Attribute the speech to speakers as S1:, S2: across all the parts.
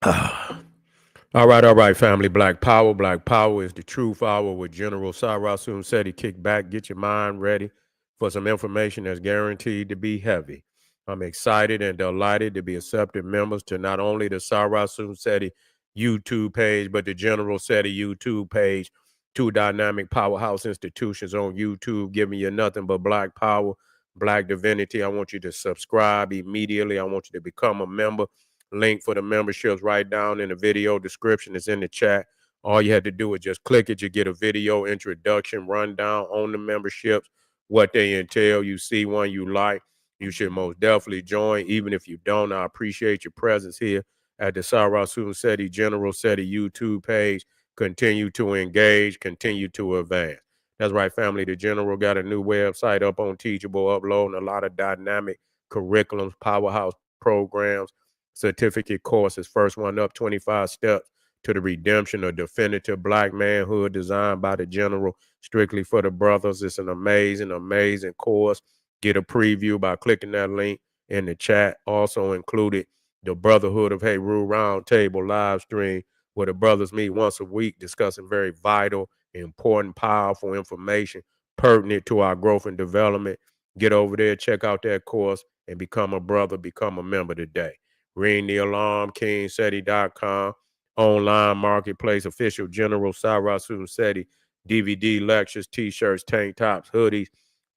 S1: All right, family. Black Power. Black Power is the truth hour with General Sarasun Seti. Kick back, get your mind ready for some information that's guaranteed to be heavy. I'm excited and delighted to be accepted members to not only the Sarasun Seti YouTube page, but the General Seti YouTube page. Two dynamic powerhouse institutions on YouTube giving you nothing but black power, black divinity. I want you to subscribe immediately. I want you to become a member. Link for the memberships right down in the video description. It's in the chat. All you had to do is just click it. You get a video introduction rundown on the memberships, what they entail. You see one you like, you should most definitely join. Even if you don't, I appreciate your presence here at the Sarasun Seti General Seti YouTube page. Continue to engage, continue to advance. That's right, family. The General got a new website up on Teachable, uploading a lot of dynamic curriculums, powerhouse programs, certificate courses. First one up, 25 steps to the redemption of definitive black manhood, designed by the General, strictly for the brothers. It's an amazing, amazing course. Get a preview by clicking that link in the chat. Also included the Brotherhood of Heru Roundtable live stream, where the brothers meet once a week discussing very vital, important, powerful information pertinent to our growth and development. Get over there, check out that course, and become a brother, become a member today. Ring the alarm, KingSeti.com, online marketplace, official General Sarasun Seti, DVD lectures, t-shirts, tank tops, hoodies,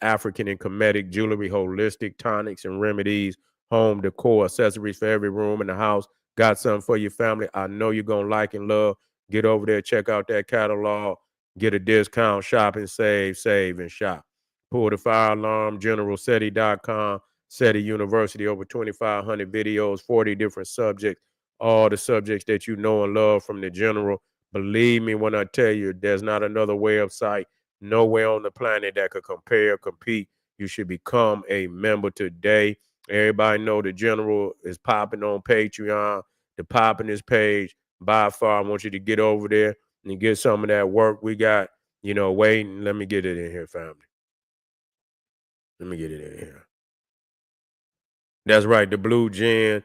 S1: African and Kemetic jewelry, holistic tonics and remedies, home decor, accessories for every room in the house. Got something for your family I know you're going to like and love. Get over there, check out that catalog, get a discount, shop and save and shop. Pull the fire alarm, GeneralSeti.com. SETI University, over 2,500 videos, 40 different subjects, all the subjects that you know and love from the General. Believe me when I tell you, there's not another website nowhere on the planet that could compare, compete. You should become a member today. Everybody know the General is popping on Patreon. The popping his page by far. I want you to get over there and get some of that work we got, waiting. Let me get it in here, family. Let me get it in here. That's right, the blue gin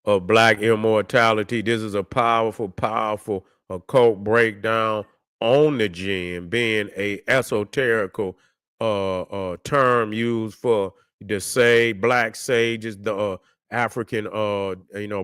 S1: of black immortality. This is a powerful, powerful occult breakdown on the gin, being a esoterical term used for the black sages, the African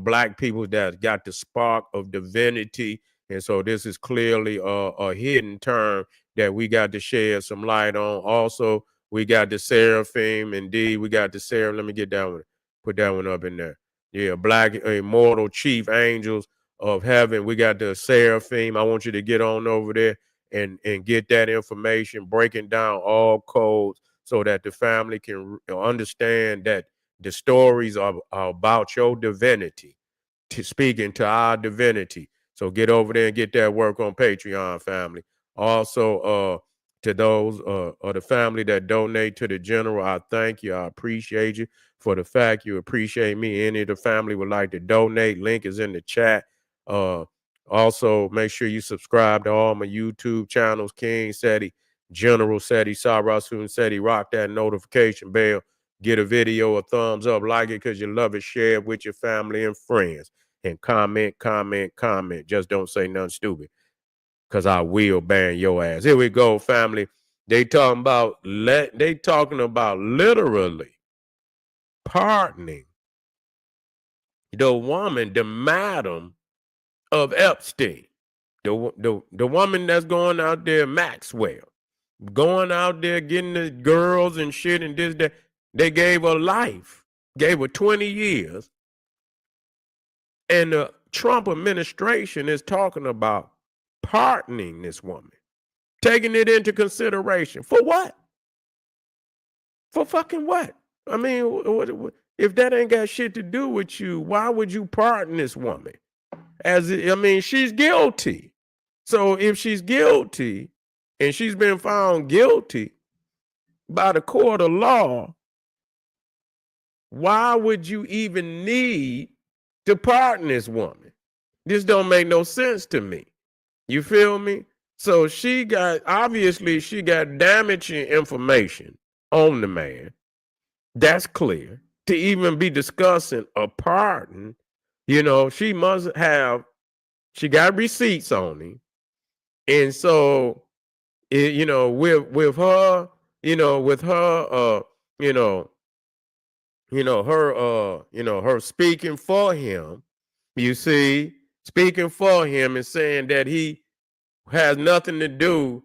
S1: black people that got the spark of divinity. And so this is clearly a hidden term that we got to shed some light on. Also, we got the seraphim. Indeed, we got the seraphim. Let me get that one. Put that one up in there. Yeah, black immortal chief angels of heaven. We got the seraphim. I want you to get on over there and get that information, breaking down all codes so that the family can understand that the stories are about your divinity, speaking to our divinity. So get over there and get that work on Patreon, family. Also, to those of the family that donate to the General, I thank you. I appreciate you for the fact you appreciate me. Any of the family would like to donate, link is in the chat. Uh, Also, make sure you subscribe to all my YouTube channels, King Seti, General Seti, Sarasun Seti. Rock that notification bell. Get a video a thumbs up, like it because you love it, share it with your family and friends. And comment, comment, comment. Just don't say nothing stupid, because I will ban your ass. Here we go, family. They talking about literally pardoning the woman, the madam of Epstein. The woman that's going out there, Maxwell, going out there getting the girls and shit and this, that. They gave her life, gave her 20 years. And the Trump administration is talking about pardoning this woman, taking it into consideration. For what? For fucking what? I mean, if that ain't got shit to do with you, why would you pardon this woman? She's guilty. So if she's guilty and she's been found guilty by the court of law, why would you even need to pardon this woman? This don't make no sense to me. You feel me? So she got damaging information on the man. That's clear. To even be discussing a pardon, She must have, she got receipts on him. And so, with her, with her, her speaking for him, you see, speaking for him and saying that he has nothing to do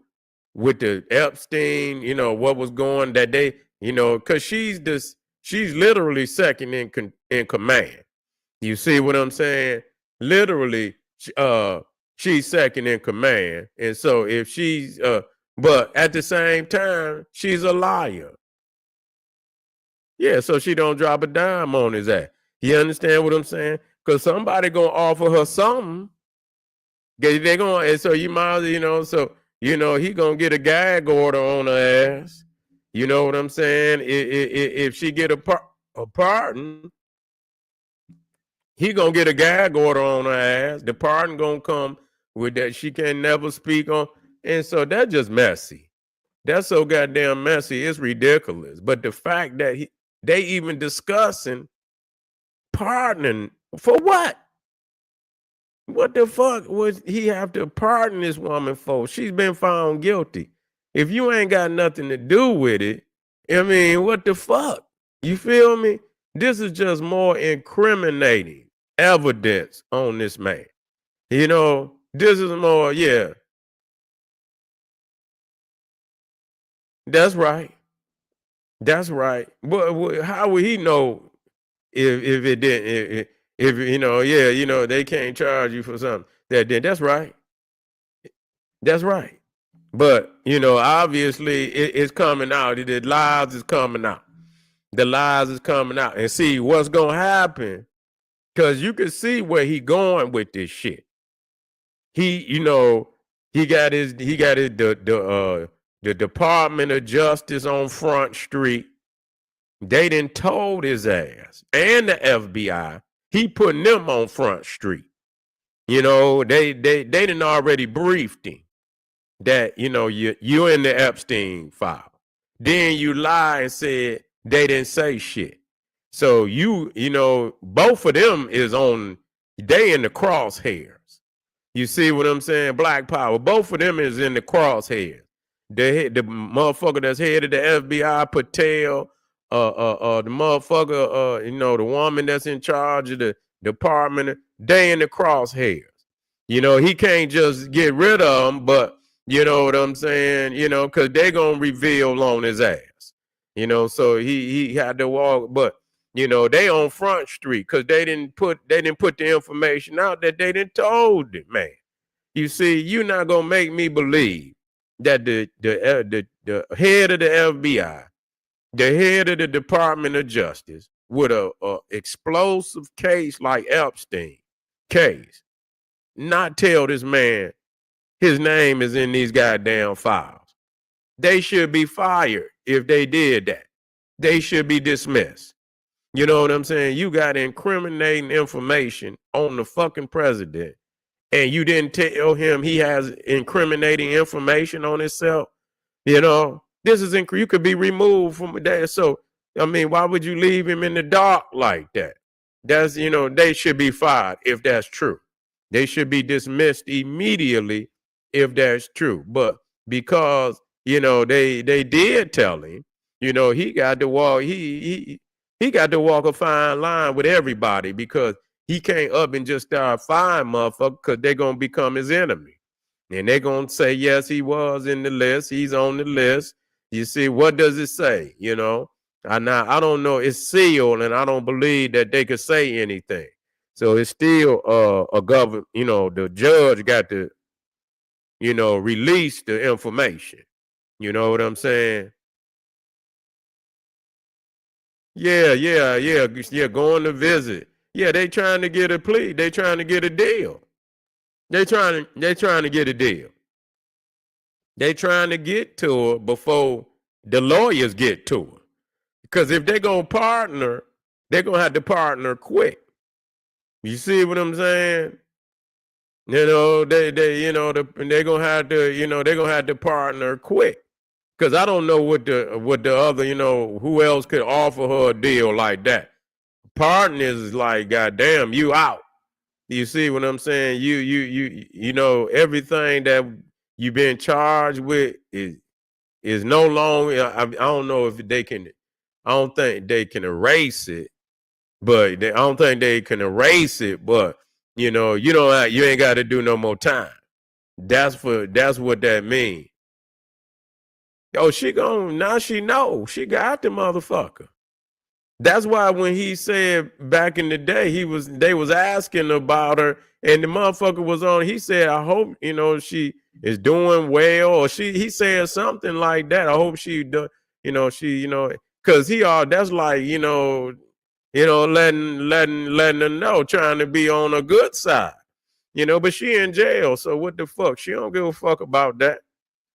S1: with the Epstein, what was going that they, because she's literally second in command. You see what I'm saying? Literally, she's second in command. And so if she's, but at the same time, she's a liar. Yeah, so she don't drop a dime on his ass. You understand what I'm saying? Because somebody gonna offer her something. They gonna, and so you might, so he gonna get a gag order on her ass. You know what I'm saying? If she get a pardon, he gonna get a gag order on her ass. The pardon gonna come with that she can never speak on, and so that's just messy. That's so goddamn messy. It's ridiculous. But the fact that they even discussing pardoning for what? What the fuck would he have to pardon this woman for? She's been found guilty. If you ain't got nothing to do with it, I mean, what the fuck? You feel me? This is just more incriminating evidence on this man. This is more, yeah. That's right. That's right. But how would he know if it didn't? If they can't charge you for something that did. That's right. That's right. But obviously it's coming out. The lies is coming out. The lies is coming out, and see what's gonna happen. Because you can see where he going with this shit. He got the Department of Justice on Front Street. They done told his ass, and the FBI, he putting them on Front Street. They done already briefed him that you in the Epstein file. Then you lie and said they didn't say shit. So both of them they in the crosshairs. You see what I'm saying? Black power. Both of them is in the crosshairs. The motherfucker that's head of the FBI, Patel, the motherfucker, the woman that's in charge of the department, they in the crosshairs. He can't just get rid of them, but you know what I'm saying? Because they gonna reveal on his ass. So he had to walk, but they on Front Street because they didn't put the information out that they didn't told it, man. You see, you're not gonna make me believe that the head of the FBI, the head of the Department of Justice, with a explosive case like Epstein case, not tell this man his name is in these goddamn files. They should be fired if they did that. They should be dismissed. You know what I'm saying? You got incriminating information on the fucking president, and you didn't tell him he has incriminating information on himself. This is you could be removed from that. So, I mean, why would you leave him in the dark like that? That's, they should be fired if that's true. They should be dismissed immediately if that's true. But because, they did tell him, he got to walk, he got to walk a fine line with everybody because he can't up and just start firing motherfuckers because they're going to become his enemy. And they're going to say, yes, he was in the list. He's on the list. You see, what does it say? I don't know. It's sealed, and I don't believe that they could say anything. So it's still a government, the judge got to, release the information. You know what I'm saying? Yeah, going to visit. Yeah, they trying to get a plea. They trying to get a deal. They trying to get a deal. They trying to get to her before the lawyers get to her. Because if they're going to partner, they're going to have to partner quick. You see what I'm saying? They're going to have to, they're going to have to partner quick. Because I don't know what the other, who else could offer her a deal like that. Partners is like, goddamn, you out. You see what I'm saying? You know, everything that you've been charged with is no longer. I don't know if they can. I don't think they can erase it, but I don't think they can erase it. But you know, you ain't got to do no more time. That's what that means. Oh, she gone now. She know she got the motherfucker. That's why when he said back in the day, they was asking about her, and the motherfucker was on. He said, "I hope she is doing well," or he said something like that. I hope she do, because he all that's like letting her know, trying to be on a good side, But she in jail, so what the fuck? She don't give a fuck about that.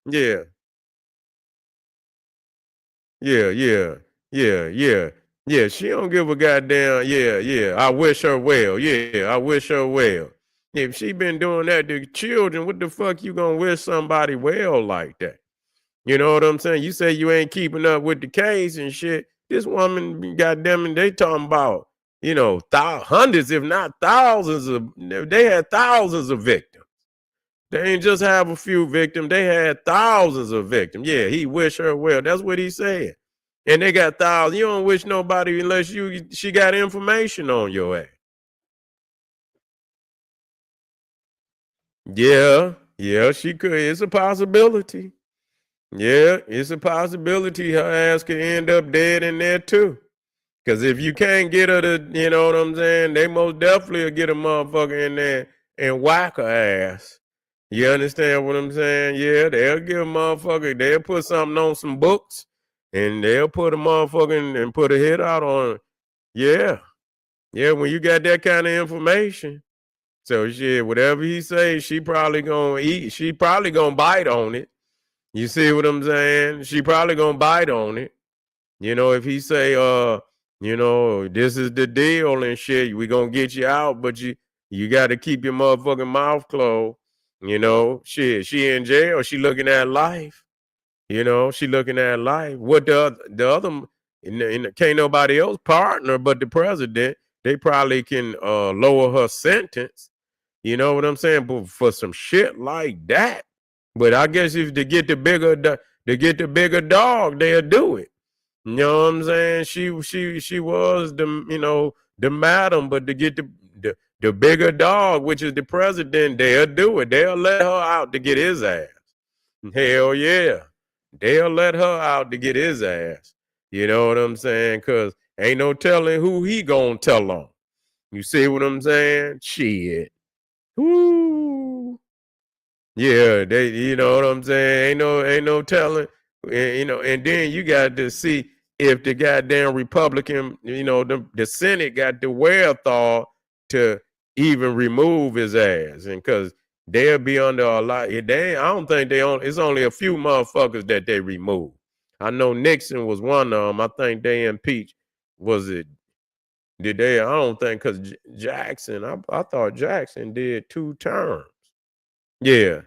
S1: Yeah. Yeah, yeah, yeah, yeah, yeah. She don't give a goddamn. Yeah, yeah. I wish her well. Yeah, I wish her well. If she been doing that to children, what the fuck you gonna wish somebody well like that? You know what I'm saying? You say you ain't keeping up with the case and shit. This woman, goddamn it, they talking about hundreds, if not thousands of. They had thousands of victims. They ain't just have a few victims. They had thousands of victims. Yeah, he wish her well. That's what he said. And they got thousands. You don't wish nobody unless she got information on your ass. Yeah, yeah, she could. It's a possibility. Yeah, it's a possibility her ass could end up dead in there too. Because if you can't get her to, you know what I'm saying, they most definitely will get a motherfucker in there and whack her ass. You understand what I'm saying? Yeah, they'll give a motherfucker, they'll put something on some books and they'll put a motherfucker and put a hit out on it. Yeah. Yeah, when you got that kind of information. So shit, whatever he says, she probably gonna eat. She probably gonna bite on it. You see what I'm saying? She probably gonna bite on it. If he say, this is the deal and shit, we gonna get you out, but you got to keep your motherfucking mouth closed. Shit, she in jail. She looking at life. She looking at life. What the other, can't nobody else partner but the president. They probably can lower her sentence. You know what I'm saying? But for some shit like that. But I guess if to get the bigger dog, they'll do it. You know what I'm saying? She was the madam, but to get the bigger dog, which is the president, they'll do it. They'll let her out to get his ass. Hell yeah. They'll let her out to get his ass. You know what I'm saying? Cause ain't no telling who he gonna tell on. You see what I'm saying? Shit. Woo. Yeah, you know what I'm saying? Ain't no telling. And then you got to see if the goddamn Republican, the Senate got the wherewithal to even remove his ass. And because they'll be under a lot. I don't think it's only a few motherfuckers that they remove. I know Nixon was one of them. I think they impeached. Was it? Did they? I don't think because Jackson, I thought Jackson did 2 terms. Yeah.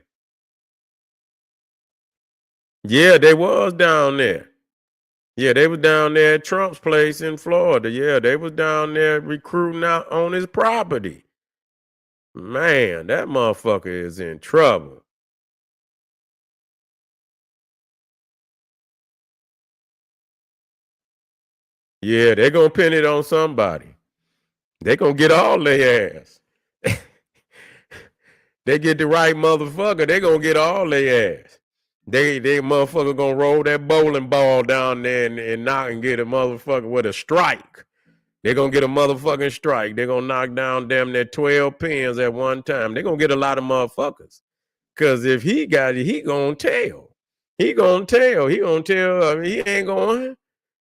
S1: Yeah, they was down there. Yeah, they was down there at Trump's place in Florida. Yeah, they was down there recruiting out on his property. Man, that motherfucker is in trouble. Yeah, they gonna pin it on somebody. They gonna get all their ass. They get the right motherfucker, they gonna get all their ass. They motherfucker gonna roll that bowling ball down there and knock and get a motherfucker with a strike. They're going to get a motherfucking strike. They're going to knock down damn near 12 pins at one time. They're going to get a lot of motherfuckers. Because if he got it, he going to tell. He going to tell. He going to tell. I mean, he ain't going.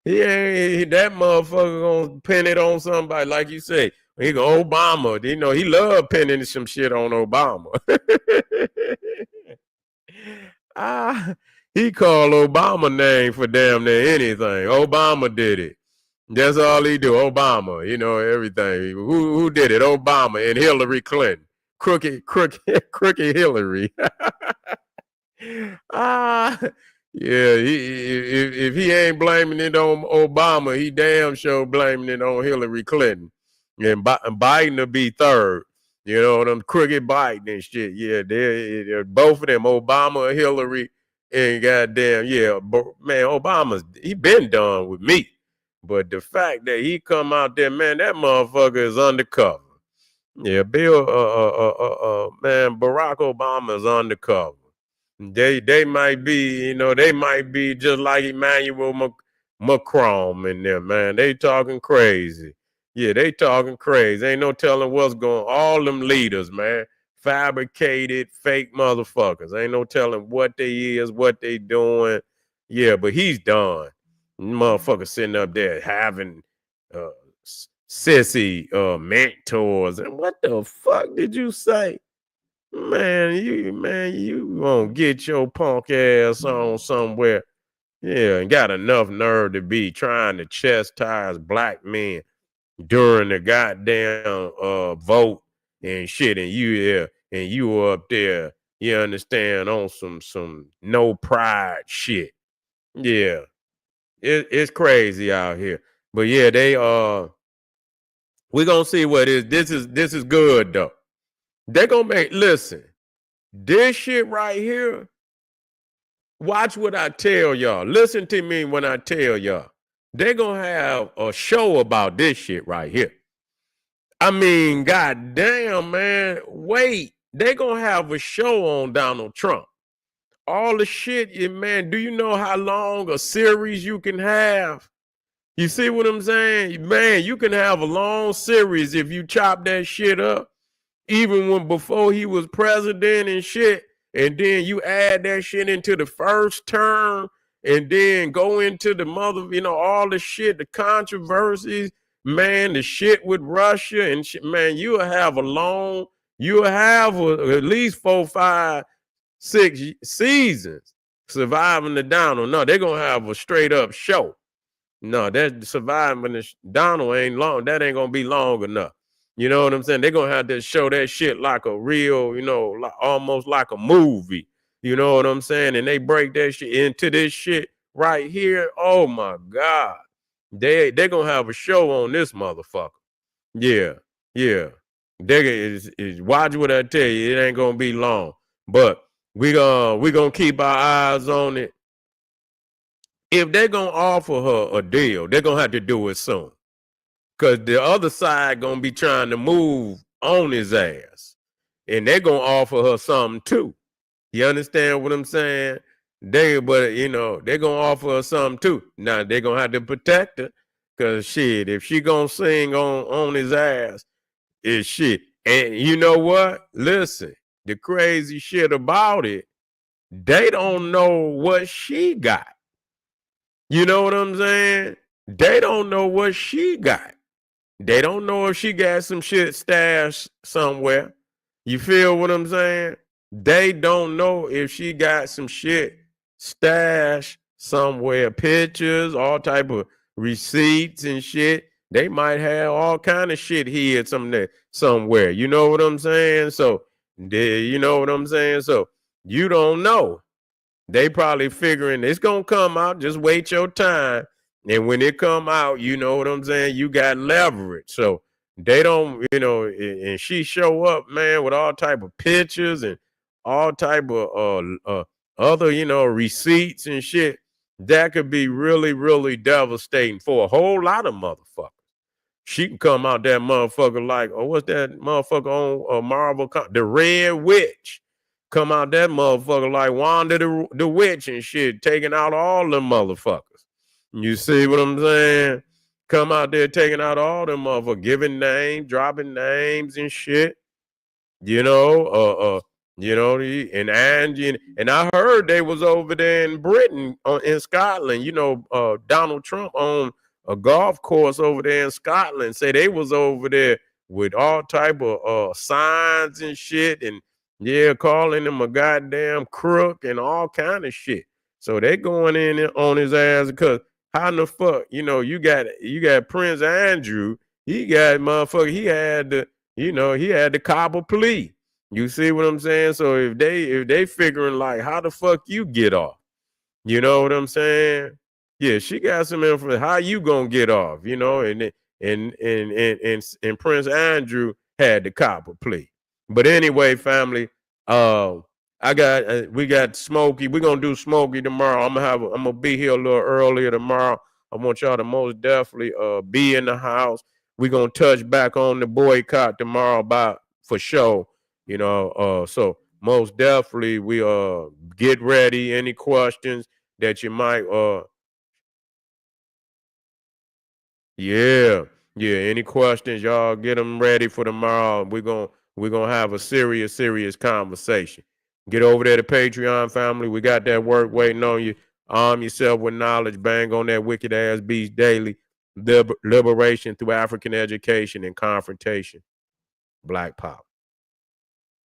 S1: That motherfucker going to pin it on somebody. Like you say, he go Obama. He love pinning some shit on Obama. He called Obama name for damn near anything. Obama did it. That's all he do. Obama, everything. Who did it? Obama and Hillary Clinton. Crooked Hillary. Yeah. If he ain't blaming it on Obama, he damn sure blaming it on Hillary Clinton. And Biden will be third. You know, them crooked Biden and shit. Yeah, they're both of them, Obama and Hillary, and goddamn, yeah, man, he been done with me. But the fact that he come out there, man, that motherfucker is undercover. Yeah, man, Barack Obama is undercover. They might be, they might be just like Emmanuel Macron and them, man. They talking crazy. Yeah, they talking crazy. Ain't no telling what's going on. All them leaders, man, fabricated, fake motherfuckers. Ain't no telling what they is, what they doing. Yeah, but he's done. Motherfucker sitting up there having uh, sissy mentors. And what the fuck did you say? Man, you won't get your punk ass on somewhere. Yeah, and got enough nerve to be trying to chastise black men during the goddamn vote and shit. And you were up there, you understand, on some no pride shit. Yeah. It's crazy out here. But yeah, we're gonna see what is. This is good though. They're gonna listen. This shit right here, watch what I tell y'all. Listen to me when I tell y'all. They're going to have a show about this shit right here. I mean, goddamn, man. Wait, they're going to have a show on Donald Trump. All the shit, man, do you know how long a series you can have? You see what I'm saying? Man, you can have a long series if you chop that shit up. Even when before he was president and shit, and then you add that shit into the first term, and then go into the all the shit, the controversies, man, the shit with Russia and shit, man, you'll have at least 4, 5, 6 seasons surviving the Donald. No, they're gonna have a straight up show. No, that surviving the Donald ain't long. That ain't gonna be long enough. You know what I'm saying? They're going to have to show that shit like a real, almost like a movie. You know what I'm saying? And they break that shit into this shit right here. Oh, my God. They're going to have a show on this motherfucker. Yeah. Yeah. Watch what I tell you. It ain't going to be long. But we gonna keep our eyes on it. If they're going to offer her a deal, they're going to have to do it soon. Because the other side going to be trying to move on his ass. And they're going to offer her something too. You understand what I'm saying? They're going to offer her something too. Now, they're going to have to protect her. Because shit, if she going to sing on his ass, it's shit. And you know what? Listen, the crazy shit about it, they don't know what she got. You know what I'm saying? They don't know what she got. They don't know if she got some shit stashed somewhere. You feel what I'm saying? They don't know if she got some shit stashed somewhere. Pictures, all type of receipts and shit. They might have all kind of shit here somewhere. You know what I'm saying? So, you know what I'm saying? So, you don't know. They probably figuring it's going to come out. Just wait your time. And when it come out, you know what I'm saying? You got leverage. So they don't, and she show up, man, with all type of pictures and all type of other, receipts and shit. That could be really, really devastating for a whole lot of motherfuckers. She can come out that motherfucker like, what's that motherfucker on Marvel? The Red Witch. Come out that motherfucker like Wanda the Witch and shit, taking out all them motherfuckers. You see what I'm saying? Come out there taking out all them motherfuckers, giving names, dropping names and shit. And Angie, and I heard they was over there in Britain, in Scotland. Donald Trump on a golf course over there in Scotland. Say they was over there with all type of signs and shit, and calling him a goddamn crook and all kind of shit. So they going in on his ass because how in the fuck, you got Prince Andrew, he got motherfucker, he had the copper plea. You see what I'm saying? So if they figuring like how the fuck you get off, you know what I'm saying? Yeah, she got some info. How you gonna get off? And Prince Andrew had the copper plea. But anyway, family, we got Smokey. We're gonna do Smokey tomorrow. I'm gonna be here a little earlier tomorrow. I want y'all to most definitely be in the house. We're gonna touch back on the boycott tomorrow about for sure. So most definitely we get ready. Any questions that you might yeah, yeah. Any questions, y'all get them ready for tomorrow. We're gonna have a serious conversation. Get over there to Patreon, family. We got that work waiting on you. Arm yourself with knowledge. Bang on that wicked ass beast daily. Liberation through African education and confrontation. Black power.